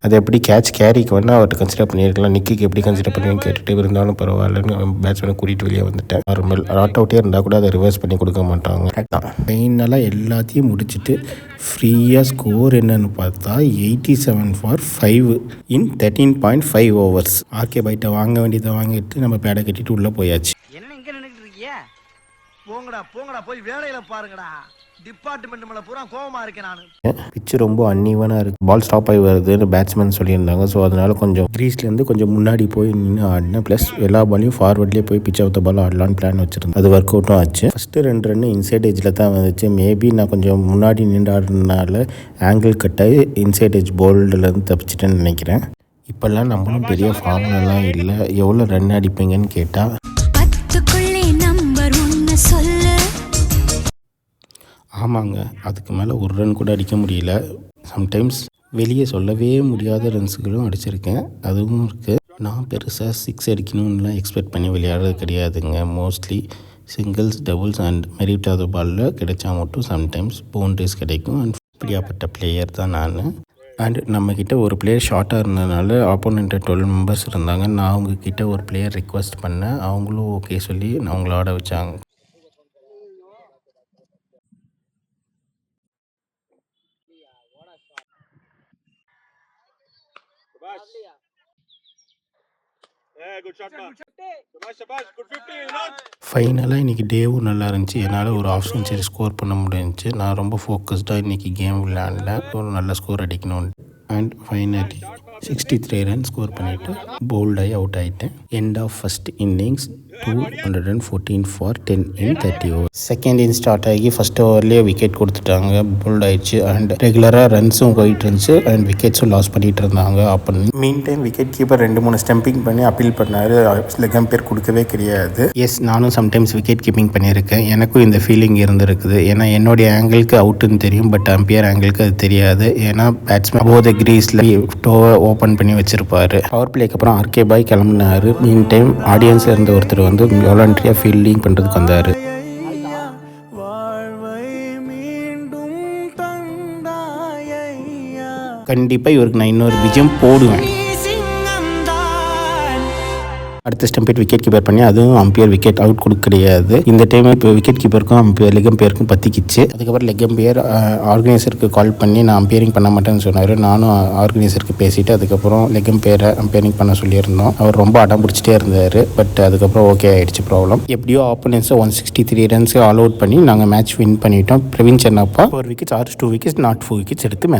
அது எப்படி கேரிக்கு வேணா அவர்கிட்ட கன்சிடர் பண்ணியிருக்கலாம். நிக்கிக்கு எப்படி கன்சிடர் பண்ணுவேன்னு கேட்டுட்டு இருந்தாலும் பரவாயில்லன்னு பேட்ஸ்மேனை கூட்டிகிட்டு வெளியே வந்துட்டேன். நார்மல் நாட் அவுட்டே இருந்தால் கூட அதை ரிவர்ஸ் பண்ணி கொடுக்க மாட்டாங்க. ஃபைனலாக எல்லாத்தையும் முடிச்சுட்டு ஃப்ரீயாக ஸ்கோர் என்னன்னு பார்த்தா 87 ஃபார் 5 இன் 13.5 overs. ஆர்கே பைட்டை வாங்க வேண்டியதை வாங்கிட்டு நம்ம பேடை கட்டிட்டு உள்ளே போயாச்சு. என்ன இங்கே நின்றுட்டு இருக்கீங்க? போங்கடா போய் வேலையில பாருங்கடா. டிபார்ட்மெண்ட் மேலே பூரா கோவமாக இருக்கேன் நான். பிச்சு ரொம்ப அன்இவனாக இருக்குது. பால் ஸ்டாப் ஆகி வருதுன்னு பேட்ஸ்மேன் சொல்லியிருந்தாங்க. ஸோ அதனால கொஞ்சம் கிரீஸ்லேருந்து கொஞ்சம் முன்னாடி போய் நின்று ஆடினேன். ப்ளஸ் எல்லா பாலையும் ஃபார்வர்ட்லேயே போய் பிச் ஆஃப் த பால் ஆடலான்னு பிளான் வச்சுருந்தேன். அது ஒர்க் அவுட்டும் ஆச்சு. ஃபஸ்ட்டு 2 ரன் இன்சைட் ஏஜில் தான் வந்துச்சு. மேபி நான் கொஞ்சம் முன்னாடி நின்று ஆடுறதுனால ஆங்கிள் கட்டாகி இன்சைட் ஏஜ் போல்டுலேருந்து தப்பிச்சிட்டேன்னு நினைக்கிறேன். இப்போல்லாம் நம்மளும் பெரிய ஃபார்ம்லாம் இல்லை. எவ்வளோ ரன் அடிப்பீங்கன்னு கேட்டால் ஆமாங்க, அதுக்கு மேலே ஒரு ரன் கூட அடிக்க முடியல. சம்டைம்ஸ் வெளியே சொல்லவே முடியாத ரன்ஸுகளும் அடிச்சிருக்கேன், அதுவும் இருக்குது. நான் பெருசாக 6 அடிக்கணும்லாம் எக்ஸ்பெக்ட் பண்ணி விளையாடுறது கிடையாதுங்க. Mostly singles, doubles and merit of the பாலில் கிடைச்சா மட்டும் சம்டைம்ஸ் பவுண்ட்ரிஸ் கிடைக்கும். அண்ட் இப்படியாப்பட்ட பிளேயர் தான் நான். அண்ட் நம்மக்கிட்ட ஒரு பிளேயர் ஷார்ட்டாக இருந்ததுனால ஆப்போனண்ட்டு 12 மெம்பர்ஸ் இருந்தாங்க. நான் அவங்கக்கிட்ட ஒரு பிளேயர் ரிக்வெஸ்ட் பண்ணேன். அவங்களும் ஓகே சொல்லி அவங்கள ஆட வச்சாங்க. ஃபைனலாக இன்றைக்கி டேவும் நல்லா இருந்துச்சு. என்னால் ஒரு ஆஃப் செஞ்சுரி ஸ்கோர் பண்ண முடிஞ்சிச்சு. நான் ரொம்ப ஃபோக்கஸ்டாக இன்றைக்கி கேம் விளையாண்டேன். ஒரு நல்ல ஸ்கோர் அடிக்கணும். அண்ட் ஃபைனலி 63 ரன் ஸ்கோர் பண்ணிவிட்டு போல்டாகி அவுட் ஆகிட்டேன். End of first innings 214 for 10 in 30 overs. Second இன்னிங் ஸ்டார்ட் ஆகி ஃபஸ்ட் ஓவர்லேயே விக்கெட் கொடுத்துட்டாங்க. போல்ட் ஆயிடுச்சு. அண்ட் ரெகுலராக ரன்ஸும் போயிட்டு இருந்துச்சு அண்ட் விக்கெட்ஸும் லாஸ் பண்ணிகிட்டு இருந்தாங்க. அப்போ mean time wicket keeper 2-3 stumping பண்ணி அப்பீல் பண்ணார். லெகம் பேர் கொடுக்கவே கிடையாது. எஸ், நானும் சம்டைம்ஸ் விக்கெட் கீப்பிங் பண்ணியிருக்கேன். எனக்கும் இந்த ஃபீலிங் இருந்திருக்குது. ஏன்னா என்னுடைய ஆங்கிளுக்கு அவுட்டுன்னு தெரியும், பட் அம்பையர் ஆங்கிளுக்கு அது தெரியாது. ஏன்னா பேட்ஸ்மேன் அபோவ் த கிரீஸில் டோவை ஓப்பன் பண்ணி வச்சிருப்பாரு. பவர் பிளேக்கு அப்புறம் ஆர்கே பாய் கிளம்பினாரு. மீன் டைம் ஆடியன்ஸில் இருந்த ஒருத்தர் வந்து வாலண்டரியாக ஃபீல்டிங் பண்ணுறதுக்கு வந்தார். கண்டிப்பாக இவருக்கு நான் இன்னொரு விஜயம் போடுவேன். அடுத்த ஸ்டம்பிட் விக்கெட் கீப்பர் பண்ணி அதுவும் அம்பையர் விக்கெட் அவுட் கொடுக்க கிடையாது. இந்த டைம் இப்போ விக்கெட் கீப்பருக்கும் லெகம் பேருக்கும் பற்றிக்கிச்சு. அதுக்கப்புறம் லெகம் பேர் ஆர்கனைசருக்கு கால் பண்ணி நான் அம்பையரிங் பண்ண மாட்டேன்னு சொன்னார். நானும் ஆர்கனைசருக்கு பேசிவிட்டு அதுக்கப்புறம் லெகம் பேரை அம்பையரிங் பண்ண சொல்லியிருந்தோம். அவர் ரொம்ப அடம் பிடிச்சிட்டே இருந்தார். பட் அதுக்கப்புறம் ஓகே ஆகிடுச்சு ப்ராப்ளம். எப்படியோ ஆப்போனன்ஸை 163 ரன்ஸ் ஆல் அவுட் பண்ணி நாங்கள் மேட்ச் வின் பண்ணிட்டோம். Praveen Chennappa 4 wickets, 2 wickets, not 4 wickets எடுத்து மேட்ச்